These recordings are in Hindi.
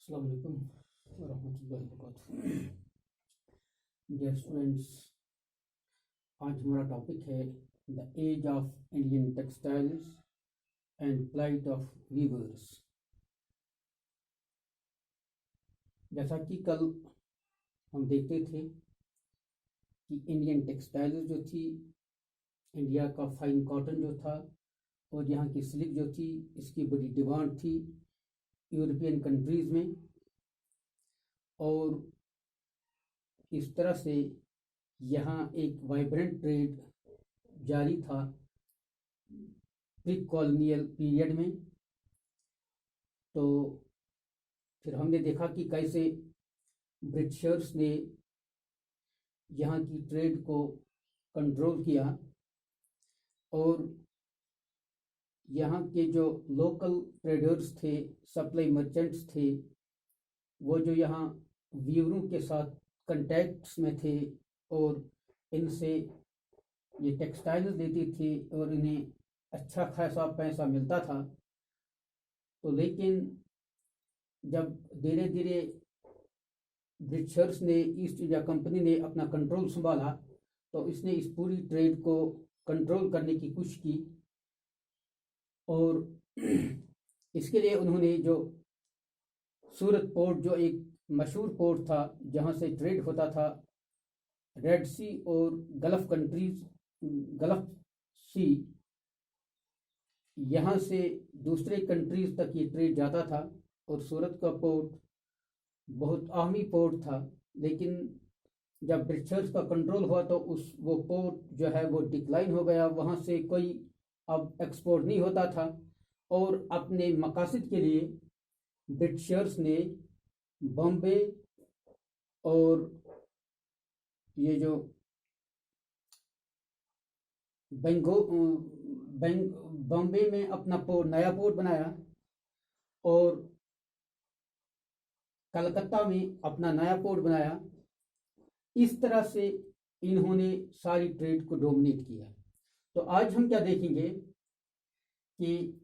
अस्सलाम वालेकुम वरहमतुल्लाहि वबरकातुहू। डियर स्टूडेंट्स, आज हमारा टॉपिक है the age of Indian textiles and plight of weavers. जैसा कि कल हम देखते थे कि इंडियन टेक्सटाइल्स जो थी, इंडिया का फाइन कॉटन जो था और यहाँ की सिल्क जो थी, इसकी बड़ी डिमांड थी यूरोपियन कंट्रीज़ में, और इस तरह से यहाँ एक वाइब्रेंट ट्रेड जारी था प्री कॉलोनियल पीरियड में। तो फिर हमने देखा कि कैसे ब्रिटिशर्स ने यहाँ की ट्रेड को कंट्रोल किया और यहाँ के जो लोकल ट्रेडर्स थे, सप्लाई मर्चेंट्स थे, वो जो यहाँ वीवरों के साथ कंटैक्ट्स में थे और इनसे ये टेक्सटाइल्स लेती थी और इन्हें अच्छा खासा पैसा मिलता था। तो लेकिन जब धीरे धीरे ब्रिटिशर्स ने, ईस्ट इंडिया कंपनी ने अपना कंट्रोल संभाला, तो इसने इस पूरी ट्रेड को कंट्रोल करने की कोशिश की और इसके लिए उन्होंने जो सूरत पोर्ट, जो एक मशहूर पोर्ट था जहाँ से ट्रेड होता था रेड सी और गल्फ कंट्रीज, गल्फ सी, यहाँ से दूसरे कंट्रीज तक ये ट्रेड जाता था और सूरत का पोर्ट बहुत अहमी पोर्ट था। लेकिन जब ब्रिटिशर्स का कंट्रोल हुआ तो वो पोर्ट जो है वो डिक्लाइन हो गया, वहाँ से कोई अब एक्सपोर्ट नहीं होता था और अपने मकासद के लिए ब्रिटिशर्स ने बॉम्बे और ये जो बॉम्बे में अपना नया पोर्ट बनाया और कलकत्ता में अपना नया पोर्ट बनाया। इस तरह से इन्होंने सारी ट्रेड को डोमिनेट किया। तो आज हम क्या देखेंगे कि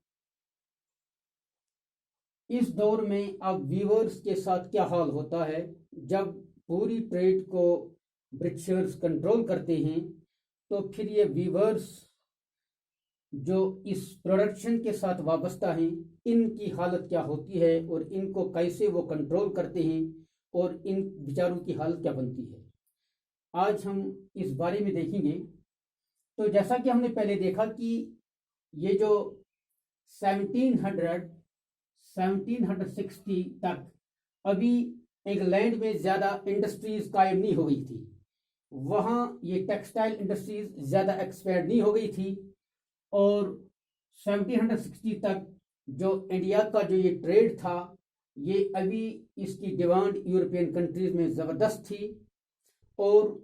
इस दौर में अब वीवर्स के साथ क्या हाल होता है जब पूरी ट्रेड को ब्रिटिशर्स कंट्रोल करते हैं। तो फिर ये वीवर्स जो इस प्रोडक्शन के साथ वाबस्ता हैं, इनकी हालत क्या होती है और इनको कैसे वो कंट्रोल करते हैं और इन बेचारों की हालत क्या बनती है, आज हम इस बारे में देखेंगे। तो जैसा कि हमने पहले देखा कि ये जो 1760 तक अभी इंग्लैंड में ज़्यादा इंडस्ट्रीज कायम नहीं हो गई थी, वहाँ ये टेक्सटाइल इंडस्ट्रीज ज़्यादा एक्सपैंड नहीं हो गई थी और 1760 तक जो इंडिया का जो ये ट्रेड था, ये अभी इसकी डिमांड यूरोपियन कंट्रीज में ज़बरदस्त थी और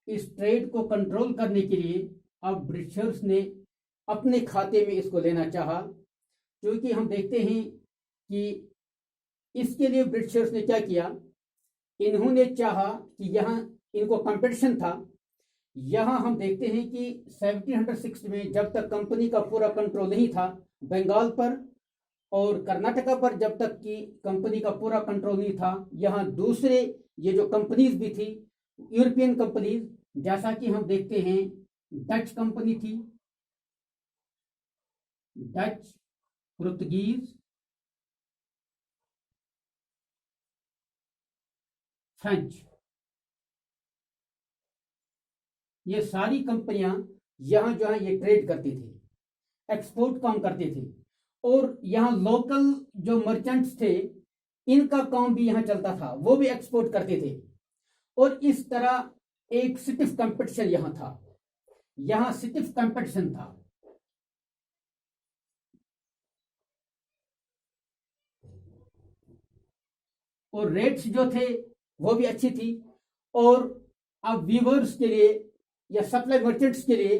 इस ट्रेड को कंट्रोल करने के लिए अब ब्रिटिशर्स ने अपने खाते में इसको लेना चाहा। क्योंकि हम देखते हैं कि इसके लिए ब्रिटिशर्स ने क्या किया, इन्होंने चाहा कि यहाँ इनको कंपटीशन था। यहाँ हम देखते हैं कि 1760 में जब तक कंपनी का पूरा कंट्रोल नहीं था बंगाल पर और कर्नाटका पर, जब तक कि कंपनी का पूरा कंट्रोल नहीं था, यहाँ दूसरे ये जो कंपनीज भी थी यूरोपियन कंपनीज, जैसा कि हम देखते हैं डच कंपनी थी, डच, पुर्तगीज, फ्रेंच, ये सारी कंपनियां यहाँ जो है ये ट्रेड करती थी, एक्सपोर्ट काम करते थे और यहाँ लोकल जो मर्चेंट्स थे इनका काम भी यहाँ चलता था, वो भी एक्सपोर्ट करते थे और इस तरह एक स्टिफ कंपटीशन यहाँ था, यहाँ स्टिफ कंपटीशन था। और रेट्स जो थे वो भी अच्छी थी और अब वीवर्स के लिए या सप्लाई मर्चेंट्स के लिए,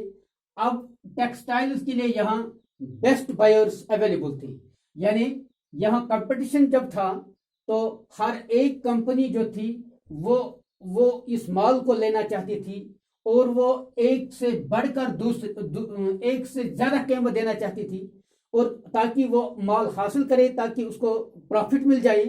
अब टेक्सटाइल्स के लिए यहाँ बेस्ट बायर्स अवेलेबल थे। यानी यहाँ कंपटीशन जब था तो हर एक कंपनी जो थी वो इस माल को लेना चाहती थी और वो एक से बढ़कर एक से ज्यादा कीमत देना चाहती थी और ताकि वो माल हासिल करे, ताकि उसको प्रॉफिट मिल जाए।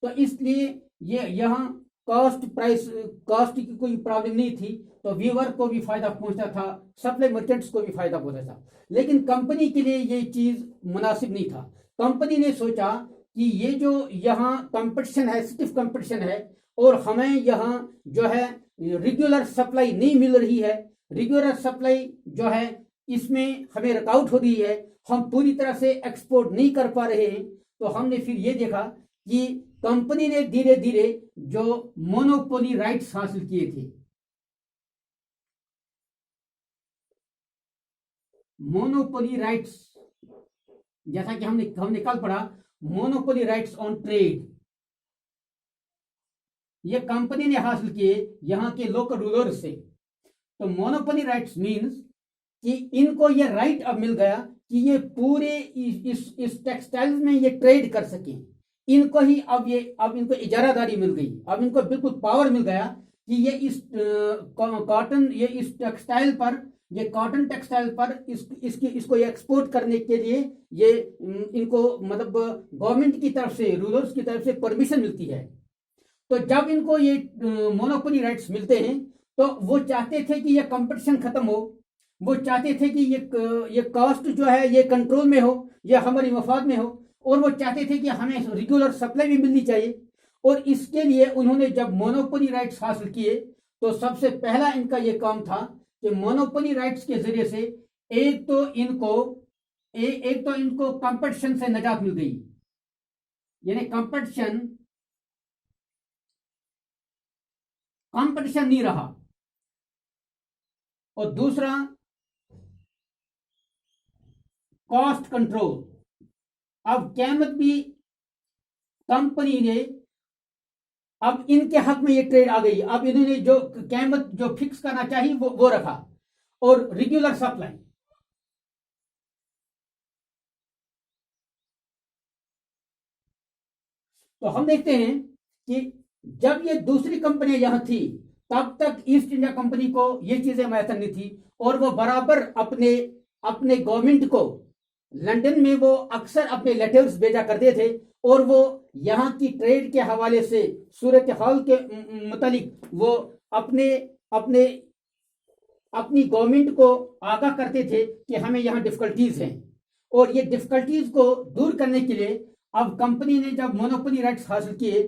तो इसलिए ये यहाँ कॉस्ट की कोई प्रॉब्लम नहीं थी, तो व्यूअर को भी फायदा पहुंचता था, सप्लाई मर्चेंट्स को भी फायदा पहुंचता था। लेकिन कंपनी के लिए ये चीज मुनासिब नहीं था। कंपनी ने सोचा कि ये जो यहाँ कंपटीशन है, स्टिफ कंपटीशन है, और हमें यहाँ जो है रेगुलर सप्लाई नहीं मिल रही है, रेगुलर सप्लाई जो है इसमें हमें रुकावट हो रही है, हम पूरी तरह से एक्सपोर्ट नहीं कर पा रहे हैं। तो हमने फिर ये देखा कि कंपनी ने धीरे धीरे जो मोनोपोली राइट्स हासिल किए थे, मोनोपोली राइट्स, जैसा कि हमने कल पढ़ा, मोनोपोली राइट्स ऑन ट्रेड, ये कंपनी ने हासिल किए यहां के लोकल रूलर से। तो मोनोपोली राइट्स मींस कि इनको ये राइट अब मिल गया कि ये पूरे इस टेक्सटाइल्स में ये ट्रेड कर सकें। इनको ही अब इनको इजारादारी मिल गई, अब इनको बिल्कुल पावर मिल गया कि ये इस टेक्सटाइल पर, ये कॉटन टेक्सटाइल पर इसको एक्सपोर्ट करने के लिए ये इनको मतलब गवर्नमेंट की तरफ से, रूलर्स की तरफ से परमिशन मिलती है। तो जब इनको ये मोनोपोली राइट्स मिलते हैं तो वो चाहते थे कि ये कंपटीशन खत्म हो, वो चाहते थे कि ये कॉस्ट जो है ये कंट्रोल में हो, ये हमारी मफाद में हो, और वो चाहते थे कि हमें रेगुलर सप्लाई भी मिलनी चाहिए। और इसके लिए उन्होंने जब मोनोपोली राइट्स हासिल किए तो सबसे पहला इनका ये काम था कि मोनोपोली राइट्स के जरिए से एक तो इनको कंपटीशन से निजात मिल गई, यानी कंपटीशन नहीं रहा, और दूसरा कॉस्ट कंट्रोल। अब कीमत भी कंपनी ने, अब इनके हक में ये ट्रेड आ गई, अब इन्होंने जो कीमत जो फिक्स करना चाहिए वो रखा, और रेगुलर सप्लाई। तो हम देखते हैं कि जब ये दूसरी कंपनियां यहां थी तब तक ईस्ट इंडिया कंपनी को ये चीजें मैसर नहीं थी, और वो बराबर अपने गवर्नमेंट को लंदन में वो अक्सर अपने लेटर्स भेजा करते थे, और वो यहाँ की ट्रेड के हवाले से सूरत हाल के मुतालिक वो अपनी गवर्नमेंट को आगाह करते थे कि हमें यहाँ डिफिकल्टीज हैं। और ये डिफिकल्टीज को दूर करने के लिए अब कंपनी ने जब मोनोपोली राइट्स हासिल किए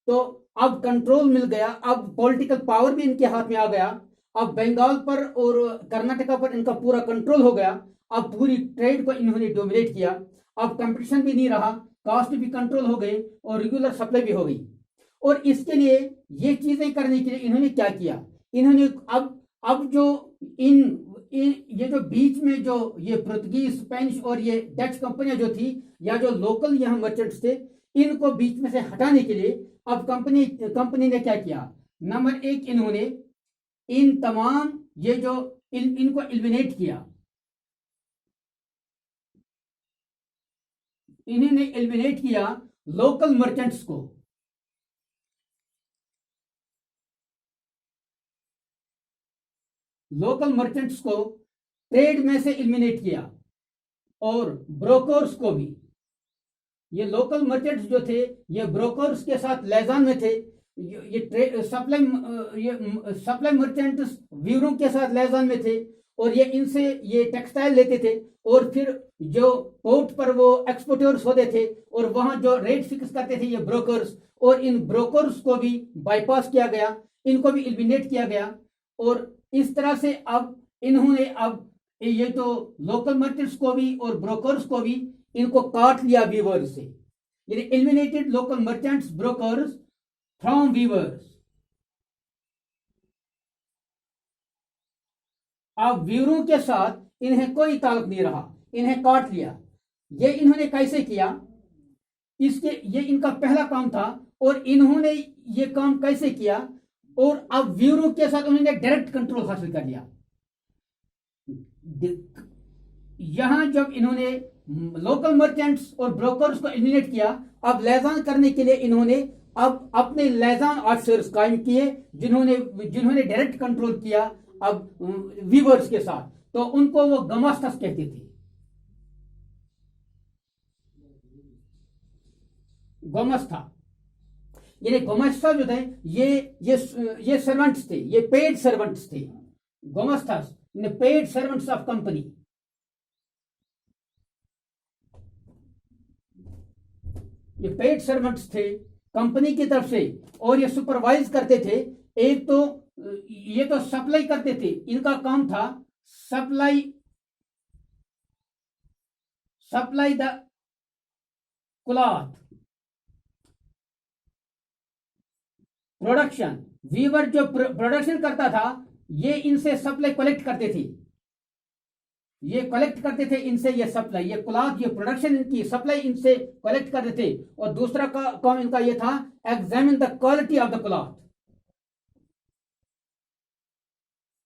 तो अब कंट्रोल मिल गया, अब पॉलिटिकल पावर भी इनके हाथ में आ गया, अब बंगाल पर और कर्नाटका पर इनका पूरा कंट्रोल हो गया, अब पूरी ट्रेड को इन्होंने डोमिनेट किया, अब कंपटीशन भी नहीं रहा, कॉस्ट भी कंट्रोल हो गई, और रेगुलर सप्लाई भी हो गई। और इसके लिए ये चीजें करने के लिए इन्होंने क्या किया, इन्होंने अब जो ये जो बीच में जो ये पुर्तगीज, स्पेनिश और ये डच कंपनियां जो थी, या जो लोकल यहाँ मर्चेंट्स थे, इनको बीच में से हटाने के लिए अब कंपनी ने क्या किया, नंबर एक, इन्होंने इन तमाम ये जो इनको एलिमिनेट किया, इन्होंने एलिमिनेट किया लोकल मर्चेंट्स को। लोकल मर्चेंट्स को ट्रेड में से एलिमिनेट किया, और ब्रोकर्स को भी। ये लोकल मर्चेंट्स जो थे ये ब्रोकर्स के साथ लेजान में थे, ये सप्लाई मर्चेंट्स व्यूरों के साथ लेजान में थे, और ये इनसे ये टेक्सटाइल लेते थे, और फिर जो पोर्ट पर वो एक्सपोर्टर्स होते थे और वहां जो रेट फिक्स करते थे ये ब्रोकर्स, और इन ब्रोकर्स को भी बाईपास किया गया, इनको भी एलिमिनेट किया गया। और इस तरह से अब इन्होंने अब ये तो लोकल मर्चेंट्स को भी और ब्रोकर्स को भी इनको काट लिया वीवर्स से, यानी eliminated local merchants, brokers from weavers. अब वीवरों के साथ इन्हें कोई ताल्लुक नहीं रहा, इन्हें काट लिया। ये इन्होंने कैसे किया, ये इनका पहला काम था, और इन्होंने ये काम कैसे किया, और अब व्यूरों के साथ उन्होंने डायरेक्ट कंट्रोल हासिल कर लिया। यहां जब इन्होंने लोकल मर्चेंट्स और ब्रोकर्स को एलिमिनेट किया, अब लेजान करने के लिए इन्होंने अब अपने लेजान ऑफिसर्स कायम किए, जिन्होंने डायरेक्ट कंट्रोल किया अब वीवर्स के साथ। तो उनको वो गमास्तस कहते थे, गोमस्ता। यानी गुमास्ता जो थे ये सर्वेंट्स थे, ये पेड सर्वेंट्स थे। गुमास्तास पेड सर्वेंट्स ऑफ कंपनी। ये पेड सर्वेंट्स थे कंपनी की तरफ से, और ये सुपरवाइज करते थे। एक तो ये तो सप्लाई करते थे, इनका काम था supply the cloth. Production, weaver जो प्रोडक्शन करता था ये इनसे सप्लाई कलेक्ट करते थे, ये कलेक्ट करते थे इनसे ये सप्लाई, ये क्लॉथ, ये प्रोडक्शन इनकी सप्लाई इनसे कलेक्ट करते थे। और दूसरा काम इनका ये था examine the quality of the cloth,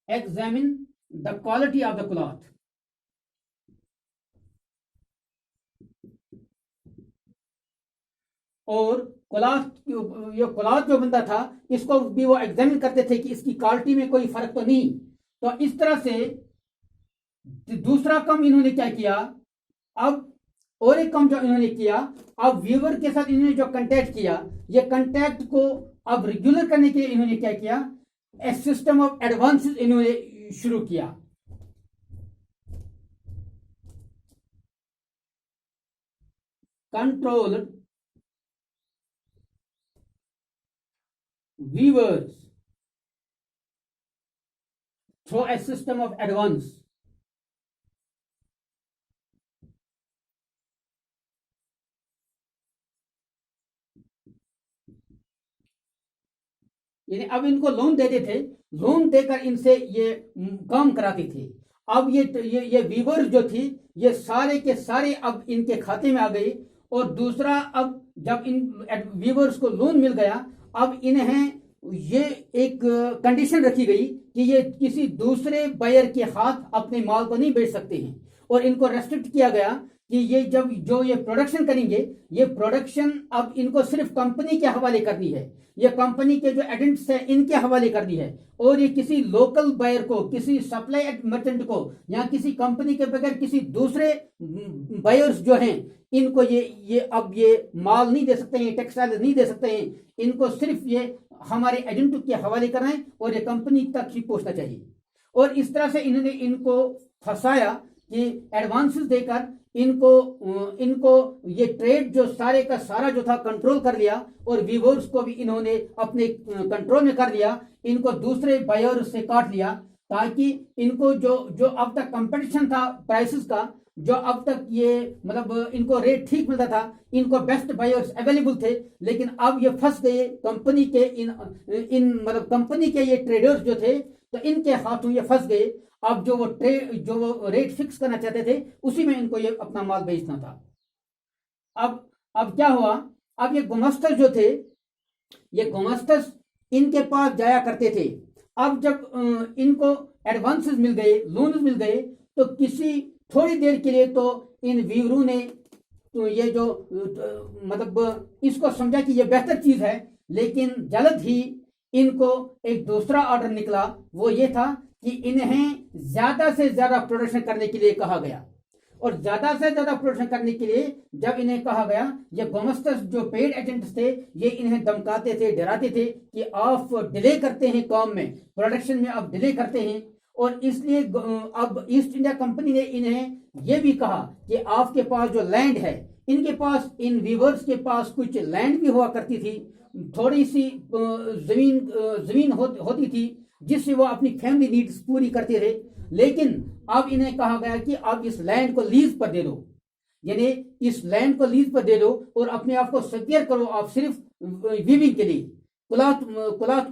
examine the quality of the cloth. और क्लॉथ जो बनता था इसको भी वो एग्जामिन करते थे कि इसकी क्वालिटी में कोई फर्क तो नहीं। तो इस तरह से दूसरा काम इन्होंने क्या किया, अब और एक काम जो इन्होंने किया, अब व्यूअर के साथ इन्होंने जो कांटेक्ट किया, ये कांटेक्ट को अब रेगुलर करने के लिए इन्होंने क्या किया, ए सिस्टम ऑफ एडवांसेस इन्होंने शुरू किया। Control viewers through a system of advance. यानी अब इनको लोन देते थे, लोन देकर इनसे ये काम कराते थे। अब ये वीवर जो थी ये सारे के सारे अब इनके खाते में आ गई। और दूसरा, अब जब इन वीवर्स को लोन मिल गया, अब इन्हें ये एक कंडीशन रखी गई कि ये किसी दूसरे बायर के हाथ अपने माल को नहीं बेच सकते हैं। और इनको रेस्ट्रिक्ट किया गया कि ये जब जो ये प्रोडक्शन करेंगे, ये प्रोडक्शन अब इनको सिर्फ कंपनी के हवाले करनी है, ये कंपनी के जो एजेंट्स हैं इनके हवाले करनी है। और ये किसी लोकल बायर को, किसी सप्लाई मर्चेंट को या किसी कंपनी के बगैर किसी दूसरे बायर्स जो हैं इनको ये अब ये माल नहीं दे सकते हैं, टेक्सटाइल नहीं दे सकते हैं। इनको सिर्फ ये हमारे एजेंट के हवाले करना है और ये कंपनी तक ही पहुंचना चाहिए। और इस तरह से इन्होंने इनको फंसाया कि एडवांसेस देकर इनको ये ट्रेड जो सारे का सारा जो था कंट्रोल कर लिया। और वीवर्स को भी इन्होंने अपने कंट्रोल में कर लिया, इनको दूसरे बायर्स से काट लिया, ताकि इनको जो अब तक कंपटीशन था प्राइसेस का, जो अब तक ये मतलब इनको रेट ठीक मिलता था, इनको बेस्ट बायर्स अवेलेबल थे। लेकिन अब ये फंस गए कंपनी के इन मतलब कंपनी के ये ट्रेडर्स जो थे, तो इनके हाथों ये फंस गए। अब जो वो रेट फिक्स करना चाहते थे उसी में इनको ये अपना माल बेचना था। अब क्या हुआ, अब ये गुमास्ता जो थे, ये गुमास्ता इनके पास जाया करते थे। अब जब इनको एडवांसेस मिल गए, लोन्स मिल गए, तो किसी थोड़ी देर के लिए तो इन वीवरों ने तो ये जो मतलब इसको समझा कि ये बेहतर चीज है। लेकिन जल्द ही इनको एक दूसरा ऑर्डर निकला, वो ये था कि इन्हें ज्यादा से ज्यादा प्रोडक्शन करने के लिए कहा गया। और ज्यादा से ज्यादा प्रोडक्शन करने के लिए जब इन्हें कहा गया, ये गुमास्ता जो पेड एजेंट्स थे ये इन्हें धमकाते थे, डराते थे कि आप डिले करते हैं काम में, प्रोडक्शन में आप डिले करते हैं। और इसलिए अब ईस्ट इंडिया कंपनी ने इन्हें यह भी कहा कि आपके पास जो लैंड है, इनके पास, इन वीवर्स के पास कुछ लैंड भी हुआ करती थी, थोड़ी सी जमीन होती थी जिससे वो अपनी फैमिली नीड्स पूरी करते थे। लेकिन अब इन्हें कहा गया कि आप इस लैंड को लीज पर दे दो, यानी इस लैंड को लीज पर दे दो और अपने आप को सिक्योर करो। आप सिर्फ वीविंग के लिए, क्लॉथ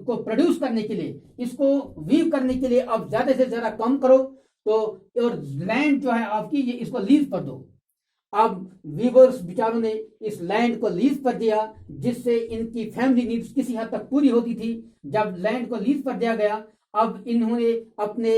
को प्रोड्यूस करने के लिए, इसको वीव करने के लिए आप ज्यादा से ज्यादा काम करो। तो और लैंड जो है आपकी, ये इसको लीज पर दो। अब वीवर्स बेचारों ने इस लैंड को लीज पर दिया, जिससे इनकी फैमिली नीड्स किसी हद तक पूरी होती थी। जब लैंड को लीज पर दिया गया, अब इन्होंने अपने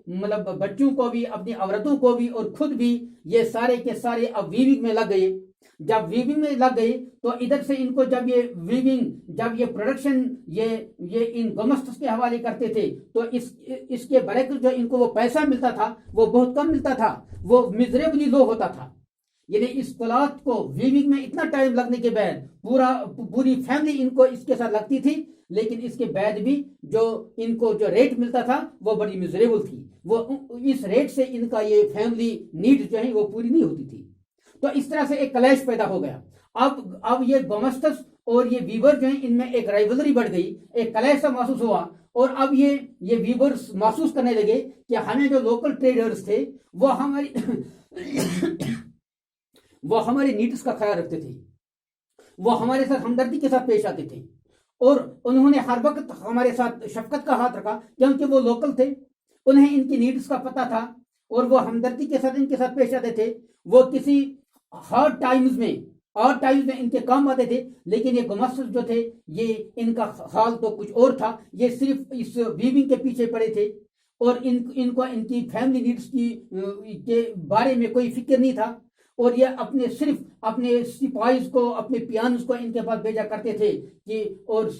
मतलब बच्चों को भी, अपनी औरतों को भी और खुद भी, ये सारे के सारे अब वीविंग में लग गए। जब वीविंग में लग गए तो इधर से इनको जब ये प्रोडक्शन ये इन गुमास्ता के हवाले करते थे, तो इसके बरक्स जो इनको वो पैसा मिलता था वो बहुत कम मिलता था, वो मिजरेबली लो होता था। यानी इस क्लॉथ को वीविंग में इतना टाइम लगने के बाद पूरी फैमिली इनको इसके साथ लगती थी, लेकिन इसके बाद भी जो इनको जो रेट मिलता था वो बड़ी मिजरेबल थी। वो इस रेट से इनका ये फैमिली नीड जो है वो पूरी नहीं होती थी। तो इस तरह से एक क्लैश पैदा हो गया। अब ये गोमस्तस और ये वीवर जो है इनमें एक राइवलरी बढ़ गई, एक क्लैश सा महसूस हुआ। और अब ये वीवर्स महसूस करने लगे कि हमें जो लोकल ट्रेडर्स थे वो हमारी नीड्स का ख्याल रखते थे, वो हमारे साथ हमदर्दी के साथ पेश आते थे और उन्होंने हर वक्त हमारे साथ शफकत का हाथ रखा, क्योंकि वो लोकल थे, उन्हें इनकी नीड्स का पता था और वो हमदर्दी के साथ इनके साथ पेश आते थे। वो किसी हार्ड टाइम्स में इनके काम आते थे। लेकिन ये गुमस्तस जो थे ये इनका हाल तो कुछ और था, ये सिर्फ इस वीविंग के पीछे पड़े थे और इनको इनकी फैमिली नीड्स के बारे में कोई फिक्र नहीं था। और ये सिर्फ अपने सिपाहीज को, अपने पियानों को इनके पास भेजा करते थे कि और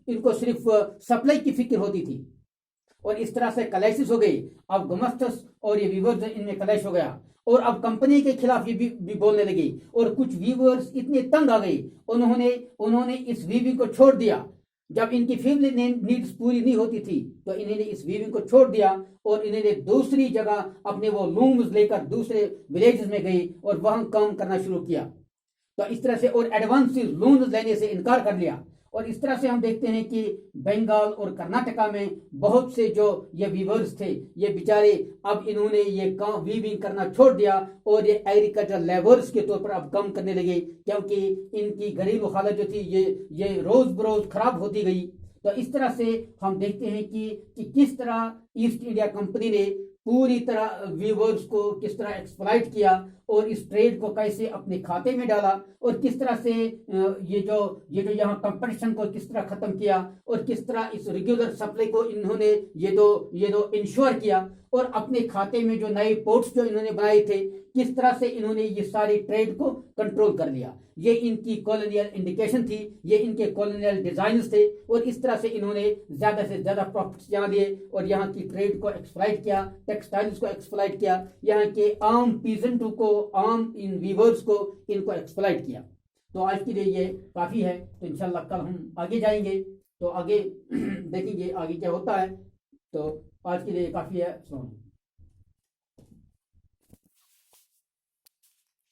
इनको सिर्फ सप्लाई की फिक्र होती थी। और इस तरह से क्लैशेस हो गई। अब गुमस्तस और ये वीवर्स इनमें क्लैश हो गया और अब कंपनी के खिलाफ ये भी बोलने लगी। और कुछ वीवर्स इतने तंग आ गए, उन्होंने इस वीविंग को छोड़ दिया। जब इनकी फैमिली नीड्स पूरी नहीं होती थी तो इन्होंने इस वीविंग को छोड़ दिया और इन्होंने दूसरी जगह अपने वो लूम्स लेकर दूसरे विलेजेस में गई और वहां काम करना शुरू किया। तो इस तरह से और एडवांस लूम्स लेने से इनकार कर लिया। और इस तरह से हम देखते हैं कि बंगाल और कर्नाटका में बहुत से जो ये वीवर्स थे, ये बेचारे अब इन्होंने ये काम वीविंग करना छोड़ दिया और ये एग्रीकल्चर लेबर्स के तौर पर अब काम करने लगे, क्योंकि इनकी घरेलू हालत जो थी ये रोज बरोज खराब होती गई। तो इस तरह से हम देखते हैं कि किस तरह ईस्ट इंडिया कंपनी ने पूरी तरह वीवर्स को किस तरह एक्सप्लॉइट किया और इस ट्रेड को कैसे अपने खाते में डाला और किस तरह से ये जो यहाँ कंपटीशन को किस तरह खत्म किया और किस तरह इस रेगुलर सप्लाई को इन्होंने ये दो इंश्योर किया और अपने खाते में जो नए पोर्ट्स जो इन्होंने बनाए थे किस तरह से इन्होंने ये सारी ट्रेड को कंट्रोल कर लिया। ये इनकी कॉलोनियल इंडिकेशन थी, ये इनके कॉलोनियल डिजाइन्स थे और इस तरह से इन्होंने ज्यादा से ज्यादा प्रॉफिट्स यहाँ लिए और यहाँ की ट्रेड को एक्सप्लॉइट किया, टेक्सटाइल्स को एक्सप्लॉइट किया, यहाँ के आम पीजेंट को, आम इन वीवर्स को, इनको एक्सप्लॉइट किया। तो आज के लिए ये काफ़ी है। तो इंशाल्लाह कल हम आगे जाएंगे, तो आगे देखेंगे आगे क्या होता है। तो आज के लिए काफ़ी है।